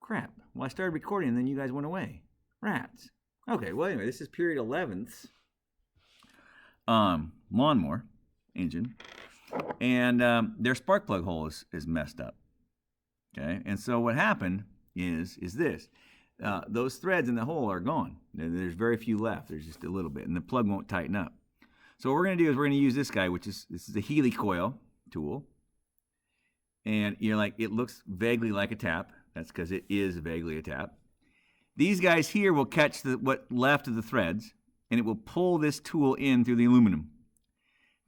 Crap. Well, I started recording and then you guys went away. Rats. Okay, well, anyway, this is period 11th lawnmower engine. And their spark plug hole is messed up. Okay, and so what happened is this. Those threads in the hole are gone. There's very few left. There's just a little bit, and the plug won't tighten up. So what we're going to do is we're going to use this guy, this is a Heli coil tool. And you're like, it looks vaguely like a tap. That's because it is vaguely a tap. These guys here will catch what left of the threads, and it will pull this tool in through the aluminum.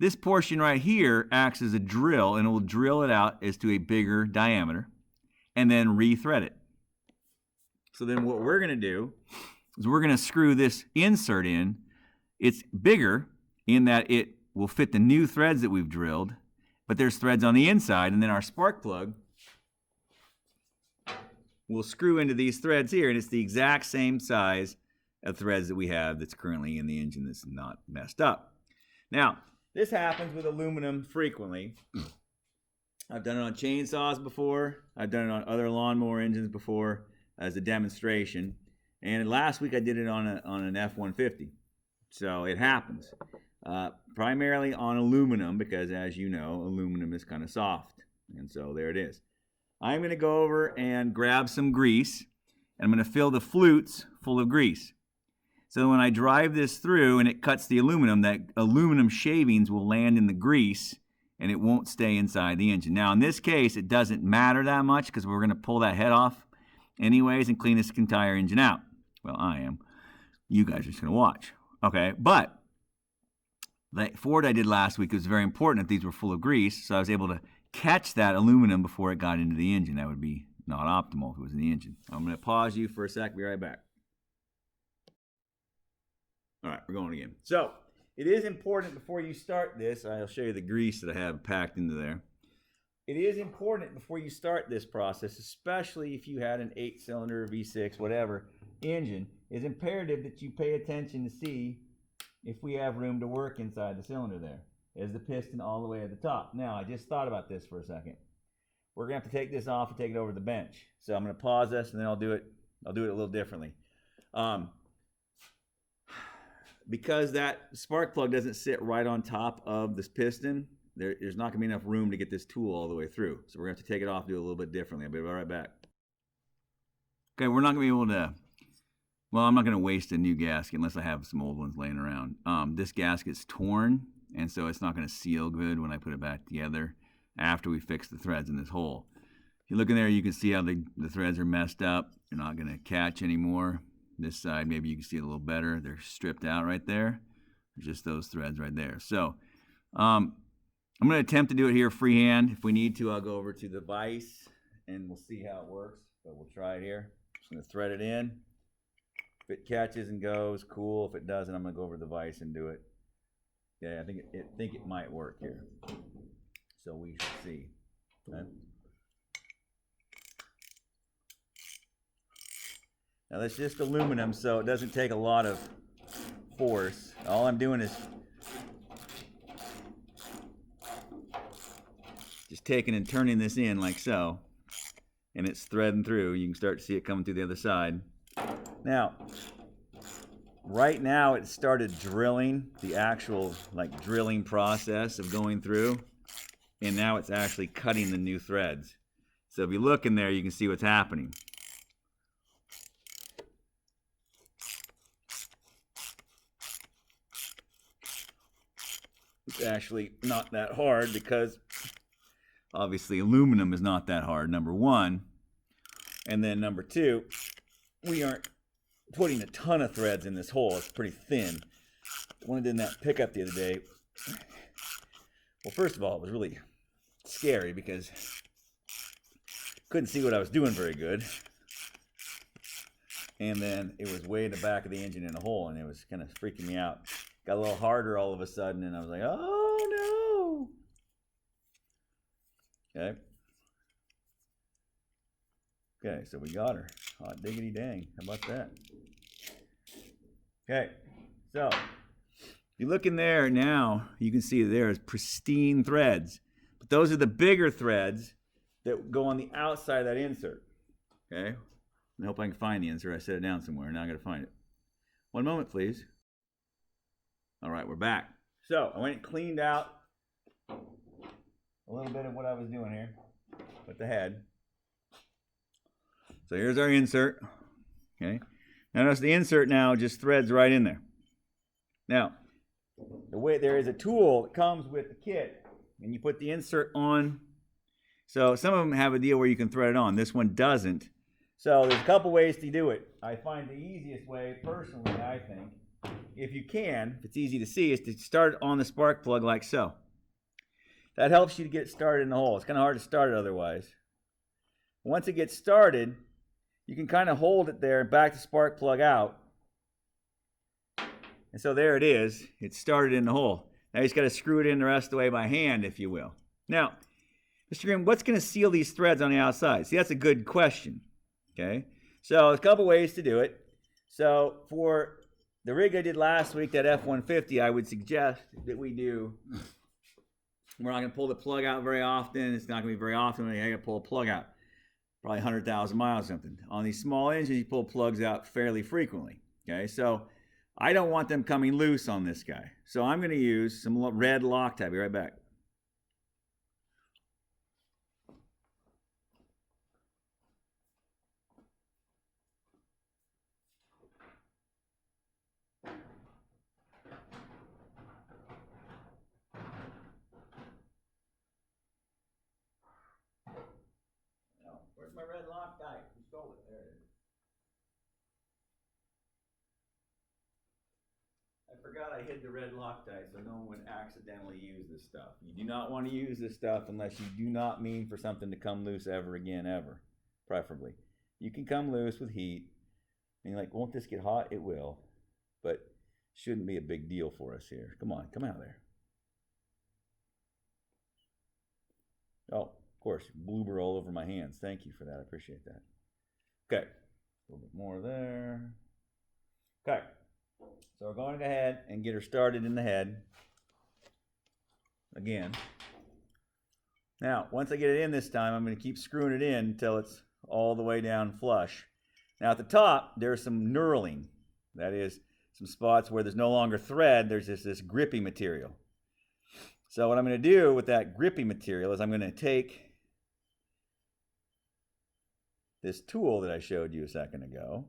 This portion right here acts as a drill, and it will drill it out as to a bigger diameter, and then re-thread it. So then what we're going to do is we're going to screw this insert in. It's bigger in that it will fit the new threads that we've drilled, but there's threads on the inside, and then our spark plug will screw into these threads here, and it's the exact same size of threads that we have that's currently in the engine that's not messed up. Now, this happens with aluminum frequently. I've done it on chainsaws before. I've done it on other lawnmower engines before as a demonstration. And last week I did it on an F-150. So it happens. Primarily on aluminum because, as you know, aluminum is kind of soft. And so there it is. I'm going to go over and grab some grease, and I'm going to fill the flutes full of grease. So when I drive this through and it cuts the aluminum, that aluminum shavings will land in the grease, and it won't stay inside the engine. Now, in this case, it doesn't matter that much because we're going to pull that head off anyways and clean this entire engine out. Well, I am. You guys are just going to watch. Okay, but the Ford I did last week, it was very important that these were full of grease, so I was able to catch that aluminum before it got into the engine. That would be not optimal if it was in the engine. I'm going to pause you for a sec. Be right back. All right, we're going again. So it is important before you start this, I'll show you the grease that I have packed into there. It is important before you start this process, especially if you had an 8-cylinder, V6, whatever, engine, it's imperative that you pay attention to see if we have room to work inside the cylinder there. Is the piston all the way at the top? Now, I just thought about this for a second. We're going to have to take this off and take it over to the bench. So I'm going to pause this and then I'll do it a little differently. Because that spark plug doesn't sit right on top of this piston, there's not going to be enough room to get this tool all the way through. So we're going to have to take it off and do it a little bit differently. I'll be right back. Okay, we're not going to be able to, well, I'm not going to waste a new gasket unless I have some old ones laying around. This gasket's torn, and so it's not going to seal good when I put it back together after we fix the threads in this hole. If you look in there, you can see how the threads are messed up. They're not going to catch anymore. This side, maybe you can see it a little better. They're stripped out right there. Just those threads right there. So I'm going to attempt to do it here freehand. If we need to, I'll go over to the vise and we'll see how it works. But we'll try it here. Just going to thread it in. If it catches and goes, cool. If it doesn't, I'm going to go over to the vise and do it. Yeah, I think it might work here. So we should see. Okay. Now that's just aluminum, so it doesn't take a lot of force. All I'm doing is just taking and turning this in like so, and it's threading through. You can start to see it coming through the other side. Now, right now it started drilling, the actual drilling process of going through, and now it's actually cutting the new threads. So if you look in there, you can see what's happening. It's actually not that hard because obviously aluminum is not that hard, number one. And then number two, we aren't putting a ton of threads in this hole. It's pretty thin. The one I did in that pickup the other day, well, first of all, it was really scary because I couldn't see what I was doing very good. And then it was way in the back of the engine in a hole, and it was kind of freaking me out. Got a little harder all of a sudden, and I was like, oh no. Okay. Okay, so we got her. Hot diggity dang. How about that? Okay, so if you look in there now, you can see there's pristine threads. But those are the bigger threads that go on the outside of that insert. Okay? I hope I can find the insert. I set it down somewhere. Now I got to find it. One moment, please. All right, we're back. So I went and cleaned out a little bit of what I was doing here with the head. So here's our insert. Okay. Notice the insert now just threads right in there. Now, the way there is a tool that comes with the kit, and you put the insert on. So some of them have a deal where you can thread it on. This one doesn't. So there's a couple ways to do it. I find the easiest way, personally, I think, if you can, if it's easy to see, is to start on the spark plug like so. That helps you to get started in the hole. It's kind of hard to start it otherwise. Once it gets started, you can kind of hold it there and back the spark plug out. And so there it is. It's started in the hole. Now you just got to screw it in the rest of the way by hand, if you will. Now, Mr. Grimm, what's going to seal these threads on the outside? See, that's a good question. Okay, so there's a couple ways to do it. So for the rig I did last week, that F-150, I would suggest that we do, we're not going to pull the plug out very often. It's not going to be very often when you got to pull a plug out. Probably 100,000 miles or something. On these small engines, you pull plugs out fairly frequently. Okay, so I don't want them coming loose on this guy. So I'm going to use some red Loctite. I'll be right back. Where's my red Loctite? You stole it. There it is. I forgot I hid the red Loctite so no one would accidentally use this stuff. You do not want to use this stuff unless you do not mean for something to come loose ever again, ever. Preferably. You can come loose with heat. And you're like, won't this get hot? It will. But shouldn't be a big deal for us here. Come on, come out of there. Oh, of course, bloober all over my hands. Thank you for that. I appreciate that. Okay, a little bit more there. Okay, so we're going to go ahead and get her started in the head again. Now, once I get it in this time, I'm going to keep screwing it in until it's all the way down flush. Now, at the top, there's some knurling. That is, some spots where there's no longer thread. There's this grippy material. So what I'm going to do with that grippy material is I'm going to take this tool that I showed you a second ago.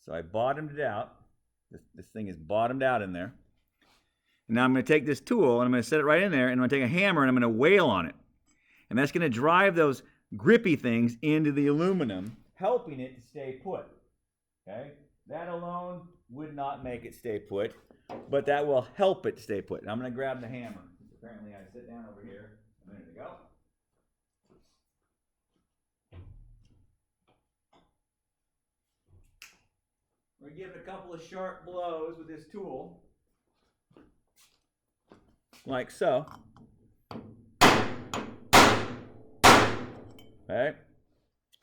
So I bottomed it out. This thing is bottomed out in there. And now I'm going to take this tool and I'm going to set it right in there and I'm going to take a hammer and I'm going to wail on it. And that's going to drive those grippy things into the aluminum, helping it to stay put. Okay? That alone would not make it stay put, but that will help it stay put. And I'm going to grab the hammer. Apparently I sit down over here a minute ago. We're going to give it a couple of sharp blows with this tool, like so. Okay?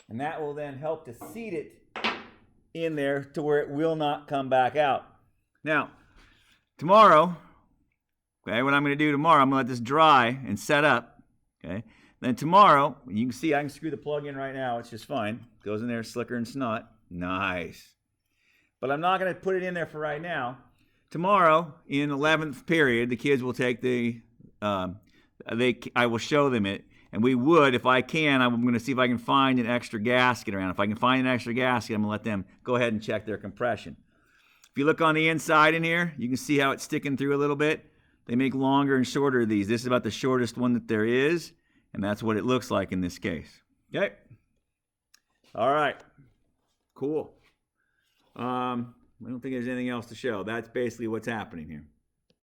And that will then help to seat it in there to where it will not come back out. Now, tomorrow, okay, what I'm going to do tomorrow, I'm going to let this dry and set up. Okay? Then tomorrow, you can see I can screw the plug in right now. It's just fine. Goes in there slicker and snot. Nice. But I'm not going to put it in there for right now. Tomorrow, in 11th period, the kids will take the, I will show them it. And we would, if I can, I'm going to see if I can find an extra gasket around. If I can find an extra gasket, I'm going to let them go ahead and check their compression. If you look on the inside in here, you can see how it's sticking through a little bit. They make longer and shorter of these. This is about the shortest one that there is, and that's what it looks like in this case. Okay? All right. Cool. I don't think there's anything else to show. That's basically what's happening here.